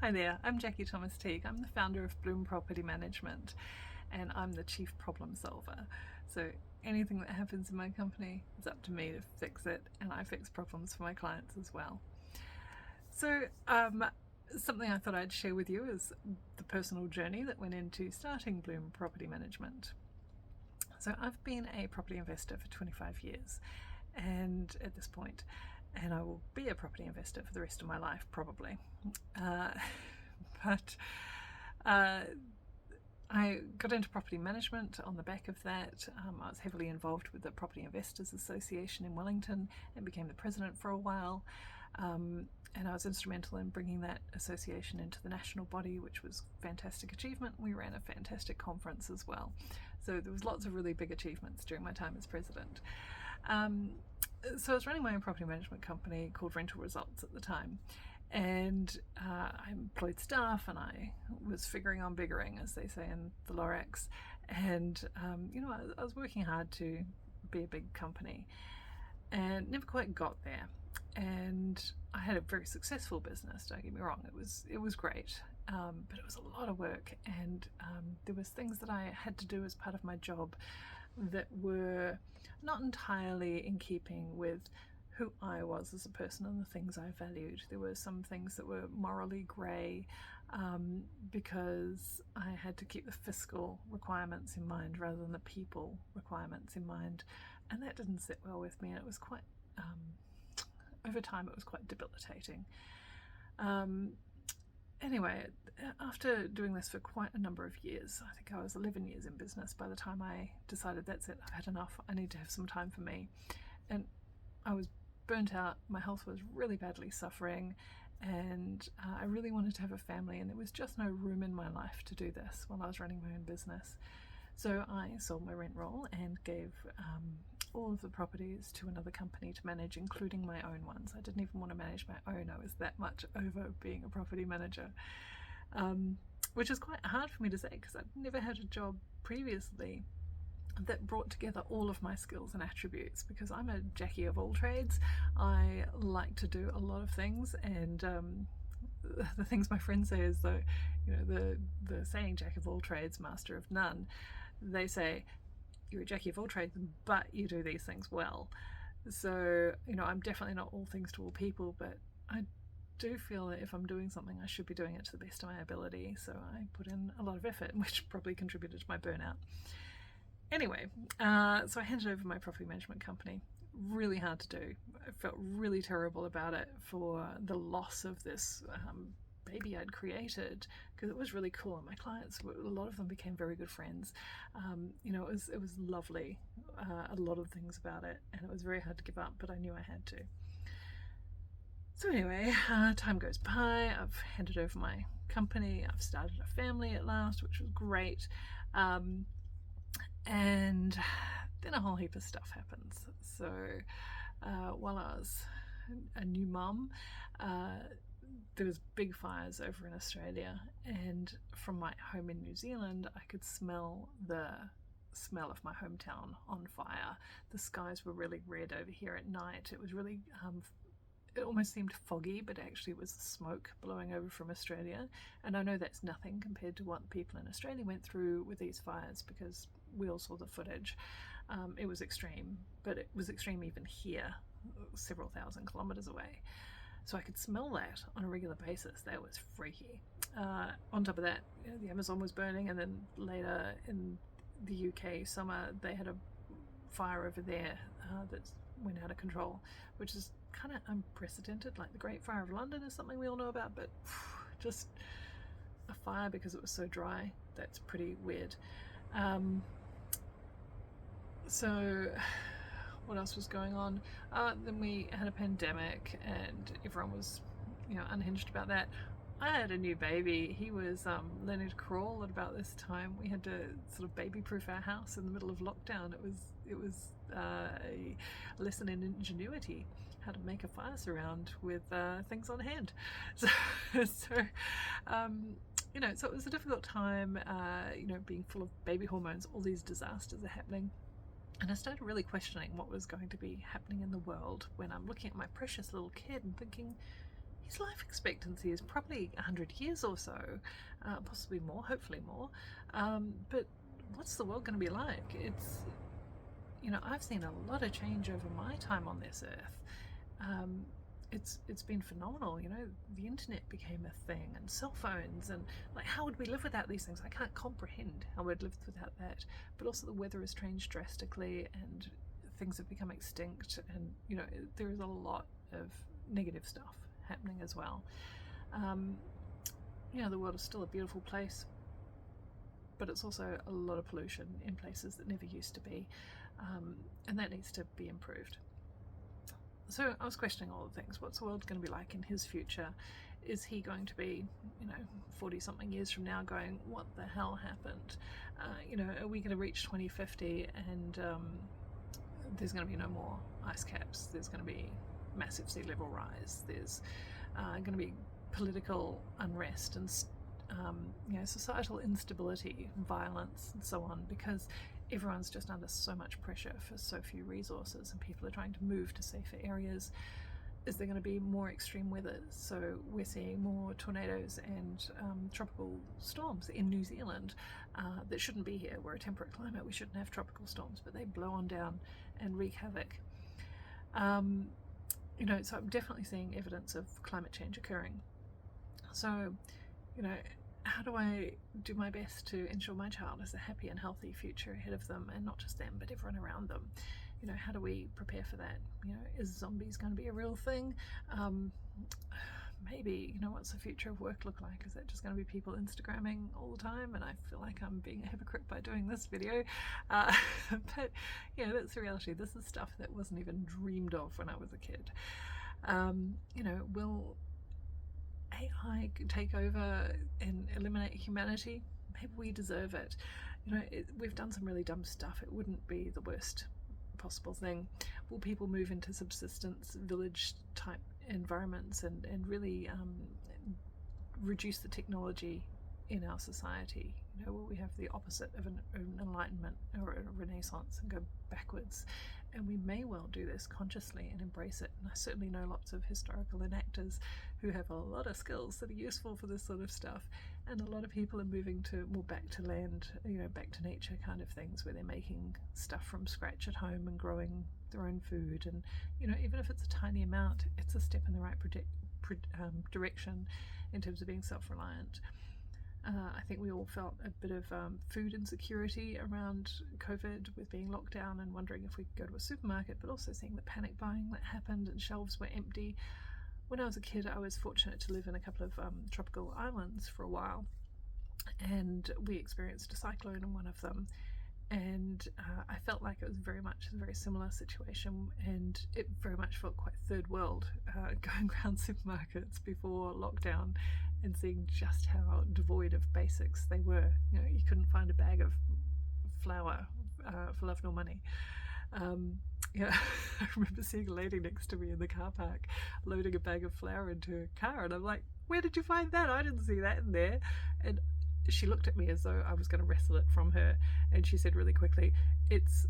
Hi there, I'm Jackie Thomas Teague. I'm the founder of Bloom Property Management and I'm the chief problem solver. So anything that happens in my company, it's up to me to fix it, and I fix problems for my clients as well. So something I thought I'd share with you is the personal journey that went into starting Bloom Property Management. So I've been a property investor for 25 years and at this point, and I will be a property investor for the rest of my life probably. But I got into property management on the back of that. I was heavily involved with the Property Investors Association in Wellington and became the president for a while. And I was instrumental in bringing that association into the national body, which was a fantastic achievement. We ran a fantastic conference as well. So there was lots of really big achievements during my time as president. So I was running my own property management company called Rental Results at the time. And I employed staff, and I was figuring on biggering, as they say in the Lorax. And, I was working hard to be a big company and never quite got there. And I had a very successful business, don't get me wrong, it was great, but it was a lot of work, and there was things that I had to do as part of my job that were not entirely in keeping with who I was as a person and the things I valued. There were some things that were morally grey because I had to keep the fiscal requirements in mind rather than the people requirements in mind, and that didn't sit well with me, and it was quite over time it was quite debilitating. Anyway, after doing this for quite a number of years, I think I was 11 years in business by the time I decided that's it, I've had enough, I need to have some time for me. And I was burnt out, my health was really badly suffering, and I really wanted to have a family, and there was just no room in my life to do this while I was running my own business. So I sold my rent roll and gave all of the properties to another company to manage, including my own ones. I didn't even want to manage my own. I was that much over being a property manager, which is quite hard for me to say because I'd never had a job previously that brought together all of my skills and attributes, because I'm a Jackie of all trades. I like to do a lot of things, and the things my friends say is the saying Jack of all trades, master of none. They say you're a Jackie of all trades, but you do these things well. So, I'm definitely not all things to all people, but I do feel that if I'm doing something, I should be doing it to the best of my ability. So I put in a lot of effort, which probably contributed to my burnout. Anyway, so I handed over my property management company. Really hard to do. I felt really terrible about it for the loss of this baby I'd created, because it was really cool, and my clients, a lot of them became very good friends. It was lovely, a lot of things about it, and it was very hard to give up, but I knew I had to. So anyway, time goes by, I've handed over my company, I've started a family at last, which was great, and then a whole heap of stuff happens. So while I was a new mum, there was big fires over in Australia, and from my home in New Zealand I could smell the smell of my hometown on fire. The skies were really red over here at night. It was really it almost seemed foggy, but actually it was the smoke blowing over from Australia. And I know that's nothing compared to what people in Australia went through with these fires, because we all saw the footage. It was extreme, but it was extreme even here, several thousand kilometres away. So I could smell that on a regular basis. That was freaky. On top of that, the Amazon was burning, and then later in the UK summer, they had a fire over there that went out of control, which is kind of unprecedented. Like the Great Fire of London is something we all know about, but just a fire because it was so dry, that's pretty weird. So what else was going on? Then we had a pandemic, and everyone was unhinged about that. I had a new baby. He was learning to crawl at about this time. We had to sort of baby-proof our house in the middle of lockdown. It was a lesson in ingenuity, how to make a fire surround with things on hand. So it was a difficult time. Being full of baby hormones, all these disasters are happening. And I started really questioning what was going to be happening in the world when I'm looking at my precious little kid and thinking, his life expectancy is probably 100 years or so, possibly more, hopefully more. But what's the world going to be like? It's, I've seen a lot of change over my time on this earth. It's been phenomenal. The internet became a thing, and cell phones, and like, how would we live without these things? I can't comprehend how we'd live without that. But also the weather has changed drastically, and things have become extinct, and there is a lot of negative stuff happening as well. The world is still a beautiful place, but it's also a lot of pollution in places that never used to be, and that needs to be improved. So I was questioning all the things. What's the world going to be like in his future? Is he going to be, 40-something years from now going, what the hell happened? Are we going to reach 2050 and there's going to be no more ice caps? There's going to be massive sea level rise. There's going to be political unrest and societal instability, violence, and so on, because everyone's just under so much pressure for so few resources, and people are trying to move to safer areas. Is there going to be more extreme weather? So we're seeing more tornadoes and tropical storms in New Zealand that shouldn't be here. We're a temperate climate. We shouldn't have tropical storms, but they blow on down and wreak havoc. So I'm definitely seeing evidence of climate change occurring. So, how do I do my best to ensure my child has a happy and healthy future ahead of them, and not just them, but everyone around them? How do we prepare for that? Is zombies going to be a real thing? Maybe. What's the future of work look like? Is that just going to be people Instagramming all the time? And I feel like I'm being a hypocrite by doing this video. But, that's the reality. This is stuff that wasn't even dreamed of when I was a kid. Will AI take over and eliminate humanity? Maybe we deserve it. We've done some really dumb stuff. It wouldn't be the worst possible thing. Will people move into subsistence village type environments and really reduce the technology in our society? Will we have the opposite of an enlightenment or a renaissance and go backwards? And we may well do this consciously and embrace it. And I certainly know lots of historical enactors who have a lot of skills that are useful for this sort of stuff. And a lot of people are moving to more back to land, back to nature kind of things, where they're making stuff from scratch at home and growing their own food. And, even if it's a tiny amount, it's a step in the right direction in terms of being self-reliant. I think we all felt a bit of food insecurity around COVID, with being locked down and wondering if we could go to a supermarket, but also seeing the panic buying that happened and shelves were empty. When I was a kid, I was fortunate to live in a couple of tropical islands for a while, and we experienced a cyclone in one of them. And I felt like it was very much a very similar situation, and it very much felt quite third world, going around supermarkets before lockdown and seeing just how devoid of basics they were. You couldn't find a bag of flour for love nor money. I remember seeing a lady next to me in the car park loading a bag of flour into her car, and I'm like, where did you find that? I didn't see that in there. And she looked at me as though I was going to wrestle it from her, and she said really quickly, it's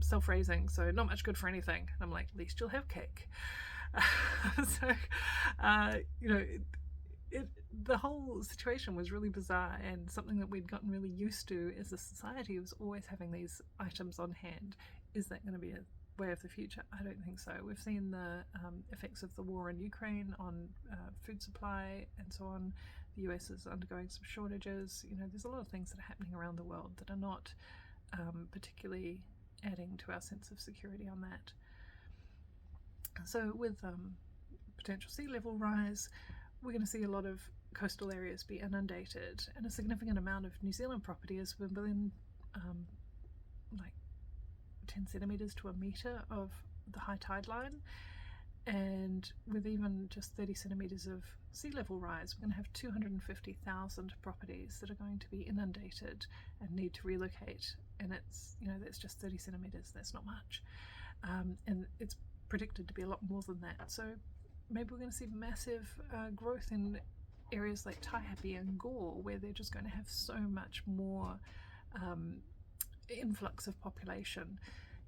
self-raising, so not much good for anything. And I'm like, at least you'll have cake. The whole situation was really bizarre, and something that we'd gotten really used to as a society was always having these items on hand. Is that going to be a way of the future? I don't think so. We've seen the effects of the war in Ukraine on food supply and so on. The US is undergoing some shortages. There's a lot of things that are happening around the world that are not particularly adding to our sense of security on that. So with potential sea level rise, we're going to see a lot of coastal areas be inundated, and a significant amount of New Zealand property is within like 10 centimetres to a metre of the high tide line. And with even just 30 centimetres of sea level rise, we're going to have 250,000 properties that are going to be inundated and need to relocate. And it's, that's just 30 centimetres, that's not much. And it's predicted to be a lot more than that. So maybe we're going to see massive growth in areas like Taihape and Gore, where they're just going to have so much more influx of population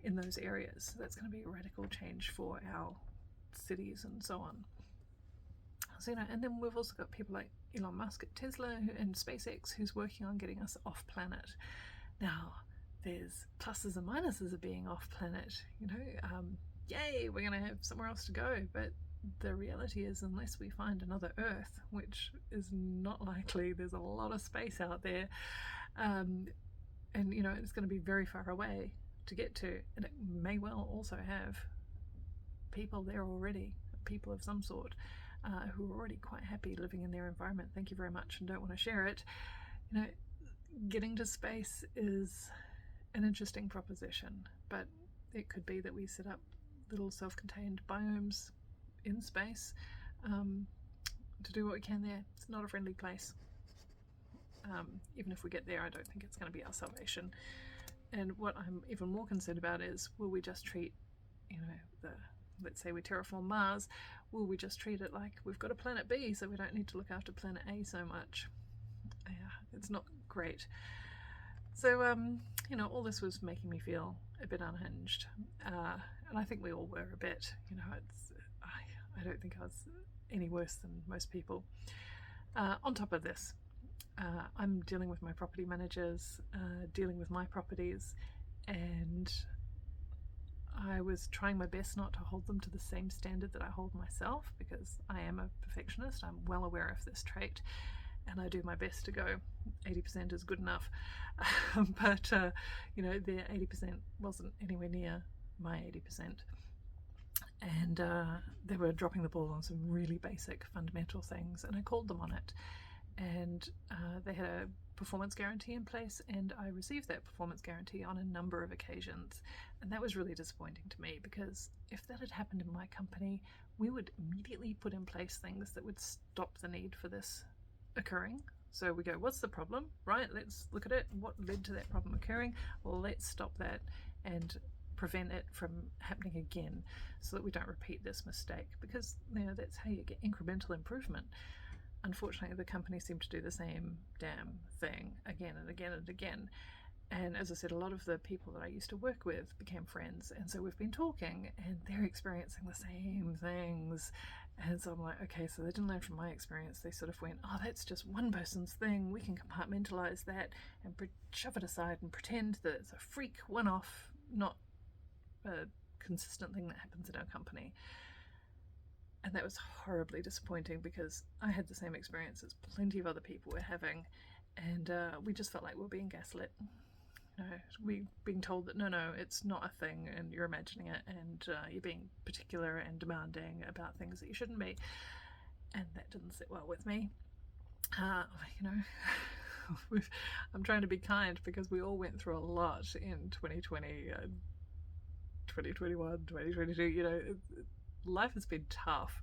in those areas. So that's going to be a radical change for our cities and so on. So, and then we've also got people like Elon Musk at Tesla and SpaceX who's working on getting us off planet. Now, there's pluses and minuses of being off planet, yay, we're going to have somewhere else to go. But the reality is, unless we find another Earth, which is not likely, there's a lot of space out there, and it's going to be very far away to get to, and it may well also have people there already, people of some sort, who are already quite happy living in their environment, thank you very much, and don't want to share it. Getting to space is an interesting proposition, but it could be that we set up little self-contained biomes in space to do what we can there. It's not a friendly place. Even if we get there, I don't think it's going to be our salvation. And what I'm even more concerned about is, will we just treat, let's say we terraform Mars, will we just treat it like we've got a planet B, so we don't need to look after planet A so much? Yeah, it's not great. So, all this was making me feel a bit unhinged. And I think we all were a bit, I don't think I was any worse than most people. On top of this, I'm dealing with my property managers, dealing with my properties, and I was trying my best not to hold them to the same standard that I hold myself, because I am a perfectionist. I'm well aware of this trait, and I do my best to go 80% is good enough. But their 80% wasn't anywhere near my 80%. And they were dropping the ball on some really basic fundamental things, and I called them on it. And they had a performance guarantee in place, and I received that performance guarantee on a number of occasions. And that was really disappointing to me, because if that had happened in my company, we would immediately put in place things that would stop the need for this occurring. So we go, what's the problem? Right, let's look at it. What led to that problem occurring? Well, let's stop that and prevent it from happening again, so that we don't repeat this mistake, because that's how you get incremental improvement. Unfortunately, the company seemed to do the same damn thing again and again and again. And as I said, a lot of the people that I used to work with became friends, and so we've been talking, and they're experiencing the same things. And so I'm like, okay, so they didn't learn from my experience. They sort of went, oh, that's just one person's thing. We can compartmentalize that and shove it aside and pretend that it's a freak one-off, not a consistent thing that happens in our company. And that was horribly disappointing, because I had the same experience as plenty of other people were having, and we just felt like we were being gaslit. We being told that no, it's not a thing, and you're imagining it, and you're being particular and demanding about things that you shouldn't be. And that didn't sit well with me. I'm trying to be kind, because we all went through a lot in 2020, 2021, 2022. Life has been tough,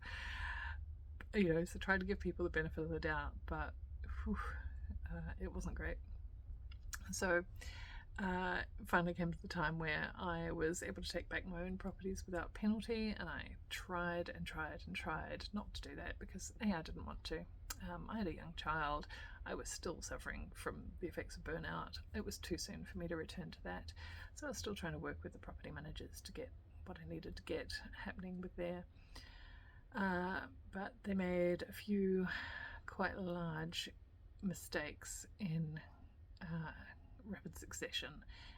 so trying to give people the benefit of the doubt, but it wasn't great. So finally came to the time where I was able to take back my own properties without penalty, and I tried and tried and tried not to do that, because I didn't want to. I had a young child. I was still suffering from the effects of burnout. It was too soon for me to return to that, so I was still trying to work with the property managers to get what I needed to get happening with there. But they made a few quite large mistakes in rapid succession.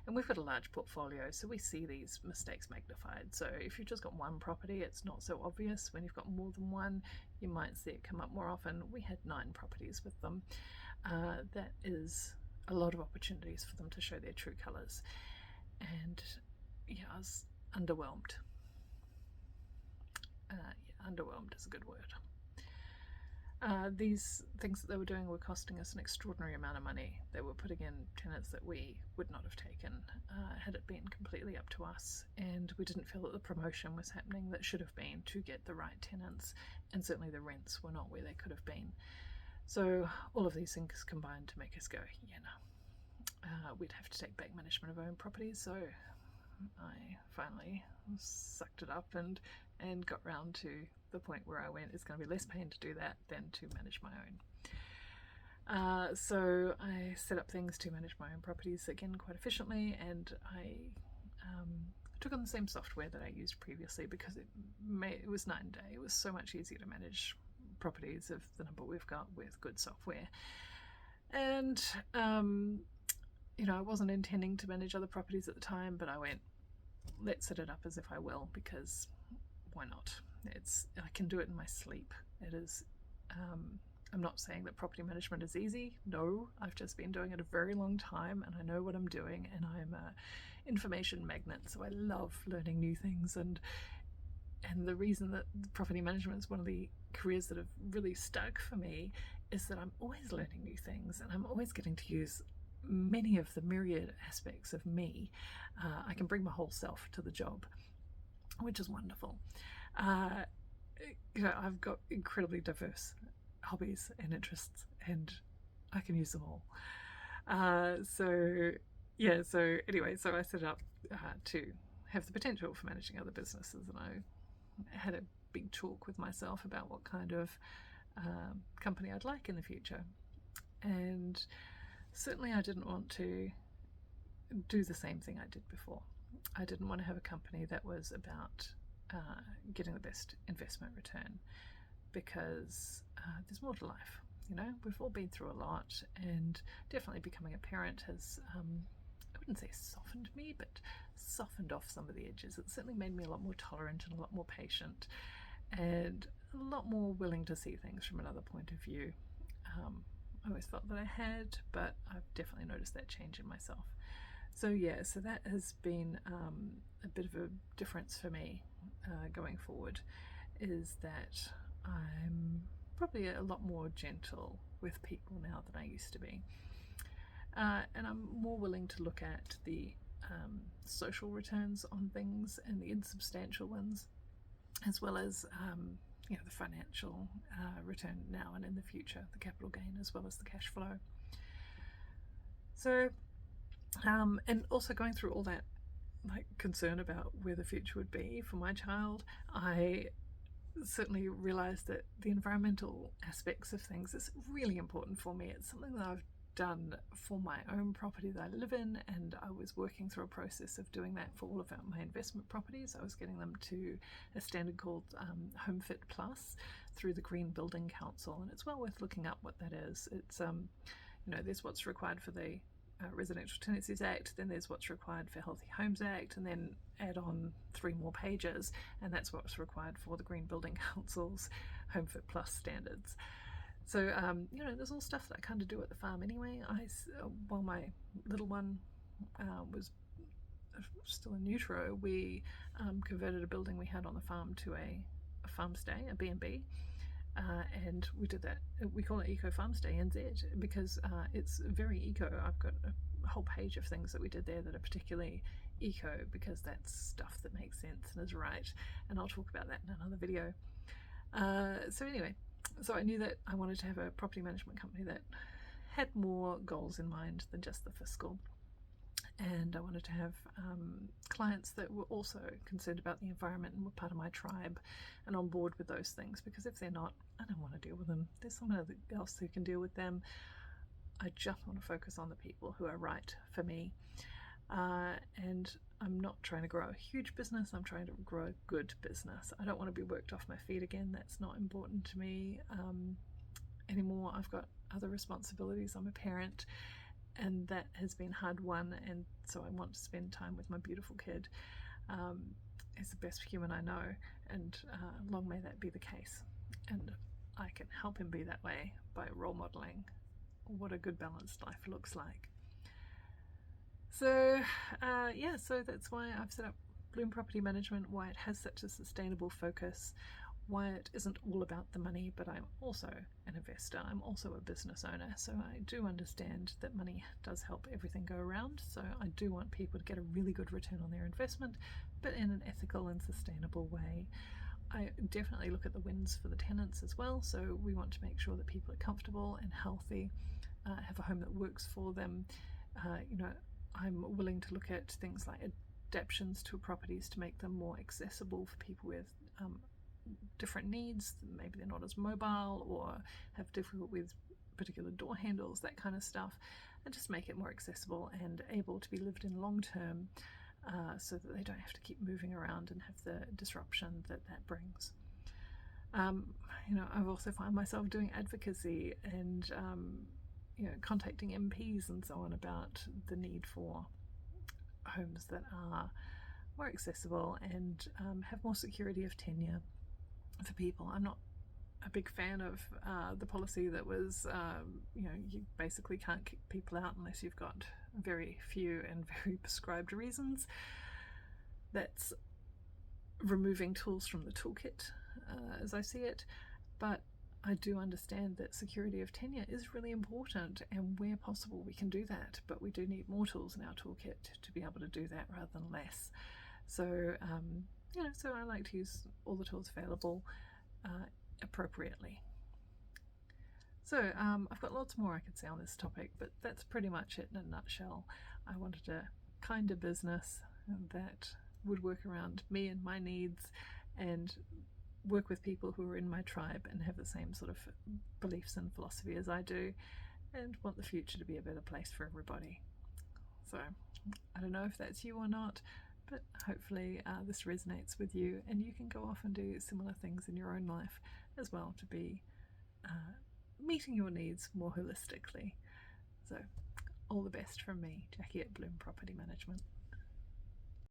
And we've got a large portfolio, so we see these mistakes magnified. So if you've just got one property, it's not so obvious. When you've got more than one, you might see it come up more often. We had 9 properties with them. That is a lot of opportunities for them to show their true colours. And I was underwhelmed. Underwhelmed is a good word. These things that they were doing were costing us an extraordinary amount of money. They were putting in tenants that we would not have taken had it been completely up to us, and we didn't feel that the promotion was happening that should have been to get the right tenants, and certainly the rents were not where they could have been. So all of these things combined to make us go, we'd have to take back management of our own properties. So I finally sucked it up and got round to the point where I went, it's going to be less pain to do that than to manage my own. So I set up things to manage my own properties again quite efficiently, and I took on the same software that I used previously, because it was night and day. It was so much easier to manage properties of the number we've got with good software. And I wasn't intending to manage other properties at the time, but I went, let's set it up as if I will, because why not? I can do it in my sleep. It is. I'm not saying that property management is easy. No, I've just been doing it a very long time, and I know what I'm doing, and I'm a information magnet, so I love learning new things. And the reason that property management is one of the careers that have really stuck for me is that I'm always learning new things, and I'm always getting to use many of the myriad aspects of me. I can bring my whole self to the job, which is wonderful. I've got incredibly diverse hobbies and interests, and I can use them all. So anyway, so I set it up to have the potential for managing other businesses, and I had a big talk with myself about what kind of company I'd like in the future. And certainly I didn't want to do the same thing I did before. I didn't want to have a company that was about getting the best investment return, because there's more to life. We've all been through a lot, and definitely becoming a parent has, I wouldn't say softened me, but softened off some of the edges. It certainly made me a lot more tolerant and a lot more patient, and a lot more willing to see things from another point of view. I always felt that I had, but I've definitely noticed that change in myself. So that has been a bit of a difference for me going forward, is that I'm probably a lot more gentle with people now than I used to be. And I'm more willing to look at the social returns on things and the insubstantial ones, as well as the financial return now and in the future, the capital gain as well as the cash flow. So, and also going through all that concern about where the future would be for my child, I certainly realised that the environmental aspects of things is really important for me. It's something that I've done for my own property that I live in, and I was working through a process of doing that for all of my investment properties. I was getting them to a standard called Home Fit Plus through the Green Building Council, and it's well worth looking up what that is. It's there's what's required for the Residential Tenancies Act, then there's what's required for Healthy Homes Act, and then add on 3 more pages, and that's what's required for the Green Building Council's Home Fit Plus standards. So, there's all stuff that I kind of do at the farm anyway. While my little one was still in utero, we converted a building we had on the farm to a farm stay, a B&B. And we did that. We call it Eco Farm Stay NZ because it's very eco. I've got a whole page of things that we did there that are particularly eco, because that's stuff that makes sense and is right. And I'll talk about that in another video. So I knew that I wanted to have a property management company that had more goals in mind than just the fiscal. And I wanted to have clients that were also concerned about the environment and were part of my tribe and on board with those things, because if they're not, I don't want to deal with them. There's someone else who can deal with them. I just want to focus on the people who are right for me. And I'm not trying to grow a huge business, I'm trying to grow a good business. I don't want to be worked off my feet again. That's not important to me anymore. I've got other responsibilities. I'm a parent, and that has been hard won, and so I want to spend time with my beautiful kid. He's the best human I know, and long may that be the case. And I can help him be that way by role modelling what a good balanced life looks like. So so that's why I've set up Bloom Property Management, why it has such a sustainable focus, why it isn't all about the money, but I'm also an investor. I'm also a business owner, so I do understand that money does help everything go around. So I do want people to get a really good return on their investment, but in an ethical and sustainable way. I definitely look at the wins for the tenants as well. So we want to make sure that people are comfortable and healthy, have a home that works for them. I'm willing to look at things like adaptations to properties to make them more accessible for people with different needs. Maybe they're not as mobile or have difficulty with particular door handles, that kind of stuff, and just make it more accessible and able to be lived in long term, so that they don't have to keep moving around and have the disruption that brings. I've also found myself doing advocacy and contacting MPs and so on about the need for homes that are more accessible and have more security of tenure for people. I'm not a big fan of the policy that was, you basically can't kick people out unless you've got very few and very prescribed reasons. That's removing tools from the toolkit, as I see it. But I do understand that security of tenure is really important, and where possible we can do that, but we do need more tools in our toolkit to be able to do that rather than less. So, so I like to use all the tools available appropriately. So I've got lots more I could say on this topic, but that's pretty much it in a nutshell. I wanted a kinder business that would work around me and my needs and work with people who are in my tribe and have the same sort of beliefs and philosophy as I do, and want the future to be a better place for everybody. So I don't know if that's you or not, but hopefully this resonates with you, and you can go off and do similar things in your own life as well to be meeting your needs more holistically. So all the best from me, Jackie at Bloom Property Management.